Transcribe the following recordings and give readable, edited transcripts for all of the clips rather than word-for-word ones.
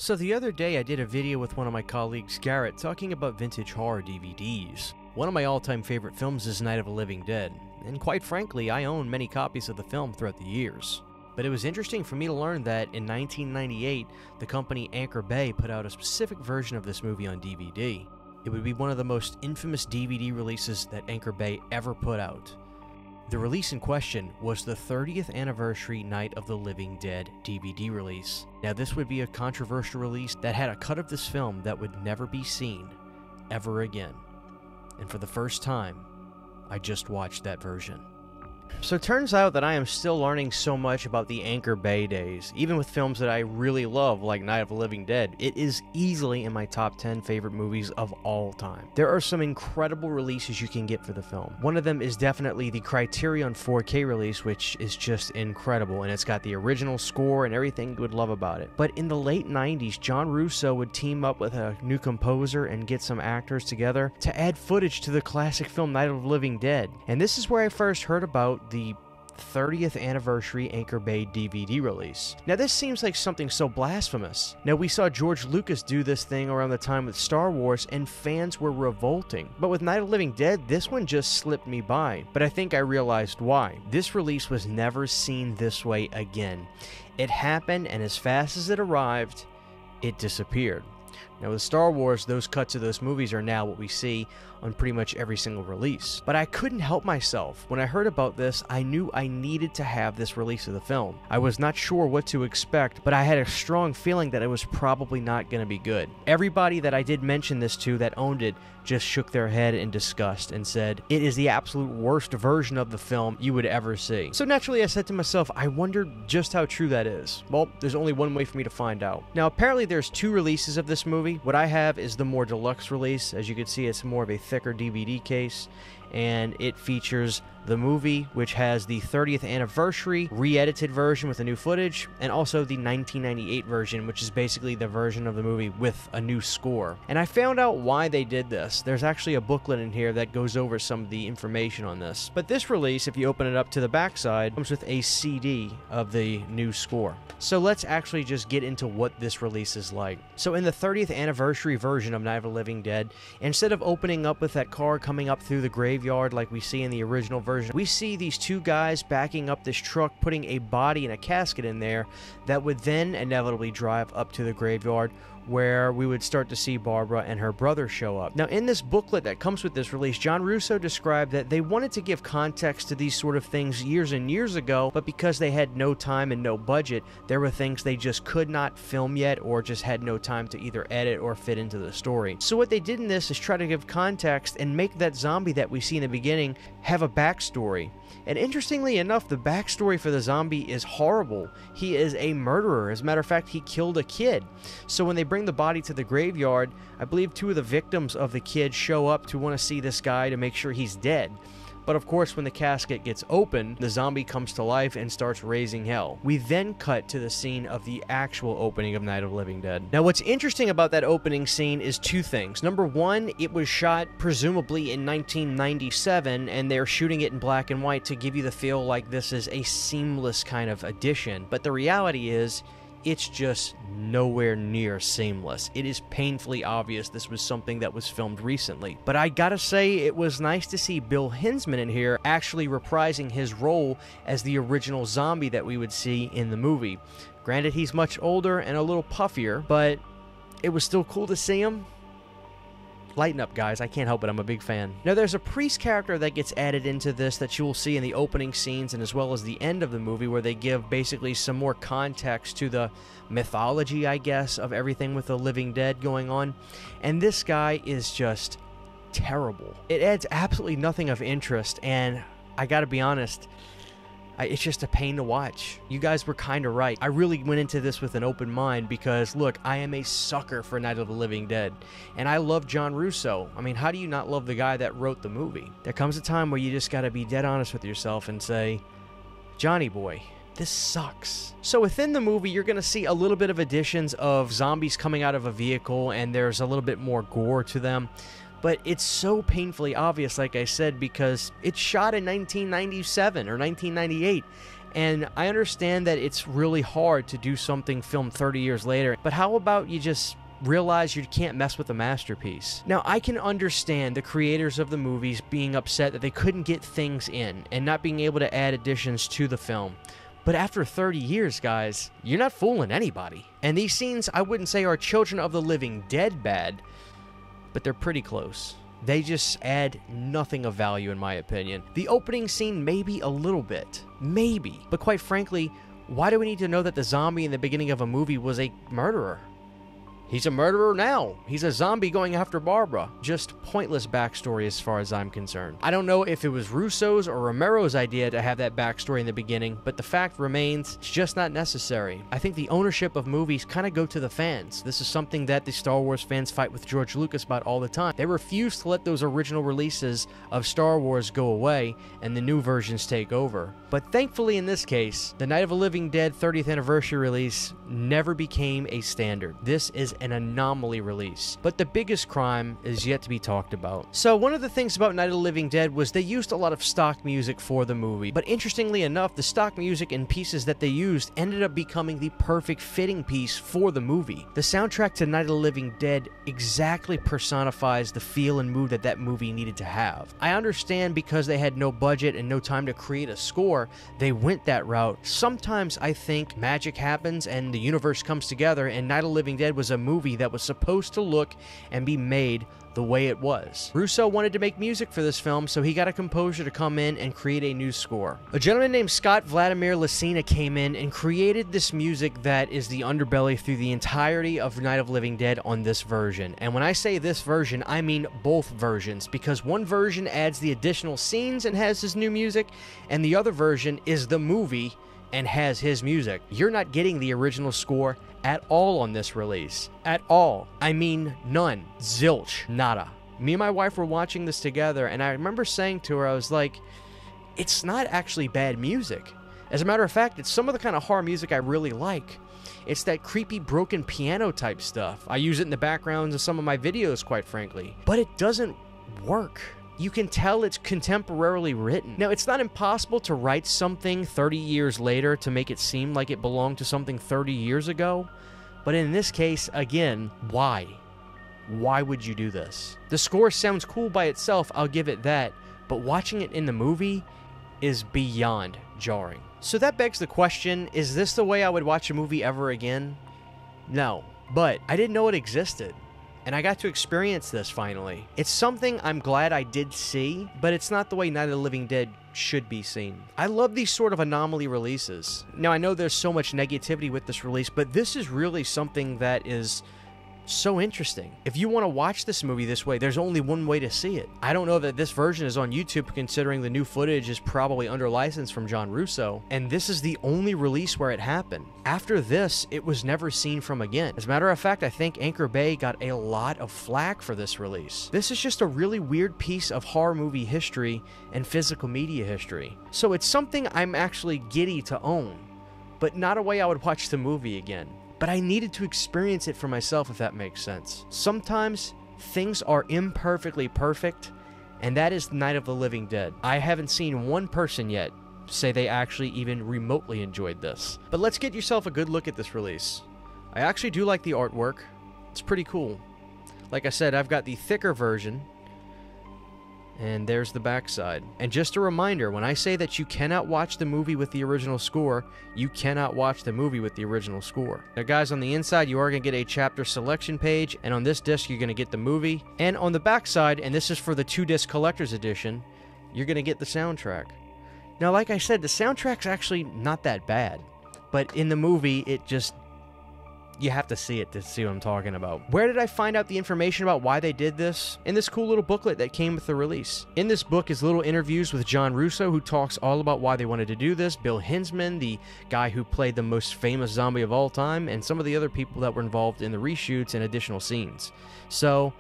So the other day I did a video with one of my colleagues, Garrett, talking about vintage horror DVDs. One of my all-time favorite films is Night of the Living Dead, and quite frankly, I own many copies of the film throughout the years. But it was interesting for me to learn that in 1998, the company Anchor Bay put out a specific version of this movie on DVD. It would be one of the most infamous DVD releases that Anchor Bay ever put out. The release in question was the 30th anniversary Night of the Living Dead DVD release. Now this would be a controversial release that had a cut of this film that would never be seen ever again. And for the first time, I just watched that version. So it turns out that I am still learning so much about the Anchor Bay days. Even with films that I really love, like Night of the Living Dead, it is easily in my top 10 favorite movies of all time. There are some incredible releases you can get for the film. One of them is definitely the Criterion 4K release, which is just incredible, and it's got the original score and everything you would love about it. But in the late 90s, John Russo would team up with a new composer and get some actors together to add footage to the classic film Night of the Living Dead. And this is where I first heard about the 30th anniversary Anchor Bay DVD release. Now this seems like something so blasphemous. Now we saw George Lucas do this thing around the time with Star Wars and fans were revolting. But with Night of the Living Dead, this one just slipped me by. But I think I realized why. This release was never seen this way again. It happened, and as fast as it arrived, it disappeared. Now with Star Wars, those cuts of those movies are now what we see on pretty much every single release. But I couldn't help myself. When I heard about this, I knew I needed to have this release of the film. I was not sure what to expect, but I had a strong feeling that it was probably not going to be good. Everybody that I did mention this to that owned it just shook their head in disgust and said, it is the absolute worst version of the film you would ever see. So naturally I said to myself, I wonder just how true that is. Well, there's only one way for me to find out. Now apparently there's two releases of this movie. What I have is the more deluxe release. As you can see, it's more of a thicker DVD case, and it features the movie, which has the 30th anniversary re-edited version with the new footage, and also the 1998 version, which is basically the version of the movie with a new score. And I found out why they did this. There's actually a booklet in here that goes over some of the information on this. But this release, if you open it up to the backside, comes with a CD of the new score. So let's actually just get into what this release is like. So in the 30th anniversary version of Night of the Living Dead, instead of opening up with that car coming up through the graveyard like we see in the original version, we see these two guys backing up this truck, putting a body and a casket in there that would then inevitably drive up to the graveyard, where we would start to see Barbara and her brother show up. Now in this booklet that comes with this release, John Russo described that they wanted to give context to these sort of things years and years ago, but because they had no time and no budget, there were things they just could not film yet, or just had no time to either edit or fit into the story. So what they did in this is try to give context and make that zombie that we see in the beginning have a backstory. And interestingly enough, the backstory for the zombie is horrible. He is a murderer. As a matter of fact, he killed a kid. So when they bring the body to the graveyard, I believe two of the victims of the kid show up to want to see this guy to make sure he's dead. But of course, when the casket gets open, the zombie comes to life and starts raising hell. We then cut to the scene of the actual opening of Night of the Living Dead. Now, what's interesting about that opening scene is two things. Number one, it was shot presumably in 1997, and they're shooting it in black and white to give you the feel like this is a seamless kind of addition. But the reality is, it's just nowhere near seamless. It is painfully obvious this was something that was filmed recently. But I gotta say, it was nice to see Bill Hinsman in here actually reprising his role as the original zombie that we would see in the movie. Granted, he's much older and a little puffier, but it was still cool to see him. Lighten up, guys. I can't help it. I'm a big fan. Now, there's a priest character that gets added into this that you will see in the opening scenes and as well as the end of the movie, where they give basically some more context to the mythology, I guess, of everything with the living dead going on. And this guy is just terrible. It adds absolutely nothing of interest, and I gotta be honest, it's just a pain to watch. You guys were kind of right. I really went into this with an open mind because, look, I am a sucker for Night of the Living Dead. And I love John Russo. I mean, how do you not love the guy that wrote the movie? There comes a time where you just gotta be dead honest with yourself and say, Johnny boy, this sucks. So within the movie, you're gonna see a little bit of additions of zombies coming out of a vehicle, and there's a little bit more gore to them. But it's so painfully obvious, like I said, because it's shot in 1997 or 1998, And I understand that it's really hard to do something filmed 30 years later, but how about you just realize you can't mess with a masterpiece? Now, I can understand the creators of the movies being upset that they couldn't get things in and not being able to add additions to the film. But after 30 years, guys, you're not fooling anybody. And these scenes, I wouldn't say are Children of the Living Dead bad, but they're pretty close. They just add nothing of value, in my opinion. The opening scene, maybe a little bit. Maybe. But quite frankly, why do we need to know that the zombie in the beginning of a movie was a murderer? He's a murderer now. He's a zombie going after Barbara. Just pointless backstory as far as I'm concerned. I don't know if it was Russo's or Romero's idea to have that backstory in the beginning, but the fact remains, it's just not necessary. I think the ownership of movies kind of go to the fans. This is something that the Star Wars fans fight with George Lucas about all the time. They refuse to let those original releases of Star Wars go away and the new versions take over. But thankfully in this case, the Night of the Living Dead 30th anniversary release never became a standard. This is an anomaly release. But the biggest crime is yet to be talked about. So one of the things about Night of the Living Dead was they used a lot of stock music for the movie. But interestingly enough, the stock music and pieces that they used ended up becoming the perfect fitting piece for the movie. The soundtrack to Night of the Living Dead exactly personifies the feel and mood that that movie needed to have. I understand because they had no budget and no time to create a score, they went that route. Sometimes I think magic happens and the universe comes together, and Night of the Living Dead was a movie that was supposed to look and be made the way it was. Russo wanted to make music for this film, so he got a composer to come in and create a new score. A gentleman named Scott Vladimir Lasina came in and created this music that is the underbelly through the entirety of Night of the Living Dead on this version. And when I say this version, I mean both versions, because one version adds the additional scenes and has his new music, and the other version is the movie and has his music. You're not getting the original score at all on this release. At all. I mean, none. Zilch. Nada. Me and my wife were watching this together, and I remember saying to her, I was like, it's not actually bad music. As a matter of fact, it's some of the kind of horror music I really like. It's that creepy broken piano type stuff. I use it in the backgrounds of some of my videos, quite frankly. But it doesn't work. You can tell it's contemporarily written. Now, it's not impossible to write something 30 years later to make it seem like it belonged to something 30 years ago, but in this case, again, why? Why would you do this? The score sounds cool by itself, I'll give it that, but watching it in the movie is beyond jarring. So that begs the question, is this the way I would watch a movie ever again? No, but I didn't know it existed. And I got to experience this finally. It's something I'm glad I did see, but it's not the way Night of the Living Dead should be seen. I love these sort of anomaly releases. Now, I know there's so much negativity with this release, but this is really something that is so interesting. If you want to watch this movie this way, there's only one way to see it. I don't know that this version is on YouTube, considering the new footage is probably under license from John Russo, and this is the only release where it happened. After this, it was never seen from again. As a matter of fact, I think Anchor Bay got a lot of flack for this release. This is just a really weird piece of horror movie history and physical media history. So it's something I'm actually giddy to own, but not a way I would watch the movie again. But I needed to experience it for myself, if that makes sense. Sometimes things are imperfectly perfect, and that is Night of the Living Dead. I haven't seen one person yet say they actually even remotely enjoyed this. But let's get yourself a good look at this release. I actually do like the artwork. It's pretty cool. Like I said, I've got the thicker version, and there's the backside. And just a reminder, when I say that you cannot watch the movie with the original score, you cannot watch the movie with the original score. Now guys, on the inside you are going to get a chapter selection page, and on this disc you're going to get the movie. And on the backside, and this is for the 2-disc collector's edition, you're going to get the soundtrack. Now like I said, the soundtrack's actually not that bad, but in the movie it just, you have to see it to see what I'm talking about. Where did I find out the information about why they did this? In this cool little booklet that came with the release. In this book is little interviews with John Russo, who talks all about why they wanted to do this, Bill Hinsman, the guy who played the most famous zombie of all time, and some of the other people that were involved in the reshoots and additional scenes. So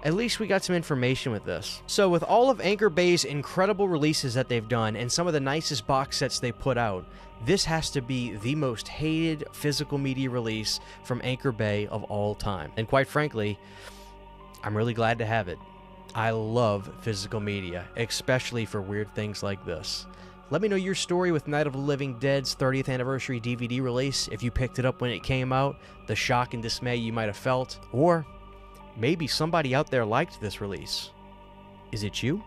at least we got some information with this. So with all of Anchor Bay's incredible releases that they've done and some of the nicest box sets they put out, this has to be the most hated physical media release from Anchor Bay of all time. And quite frankly, I'm really glad to have it. I love physical media, especially for weird things like this. Let me know your story with Night of the Living Dead's 30th anniversary DVD release, if you picked it up when it came out, the shock and dismay you might have felt, or maybe somebody out there liked this release. Is it you?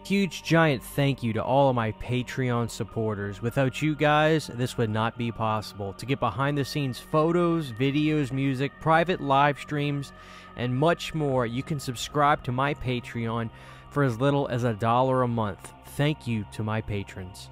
Huge giant thank you to all of my Patreon supporters. Without you guys, this would not be possible. To get behind the scenes photos, videos, music, private live streams, and much more, you can subscribe to my Patreon for as little as $1 a month. Thank you to my patrons.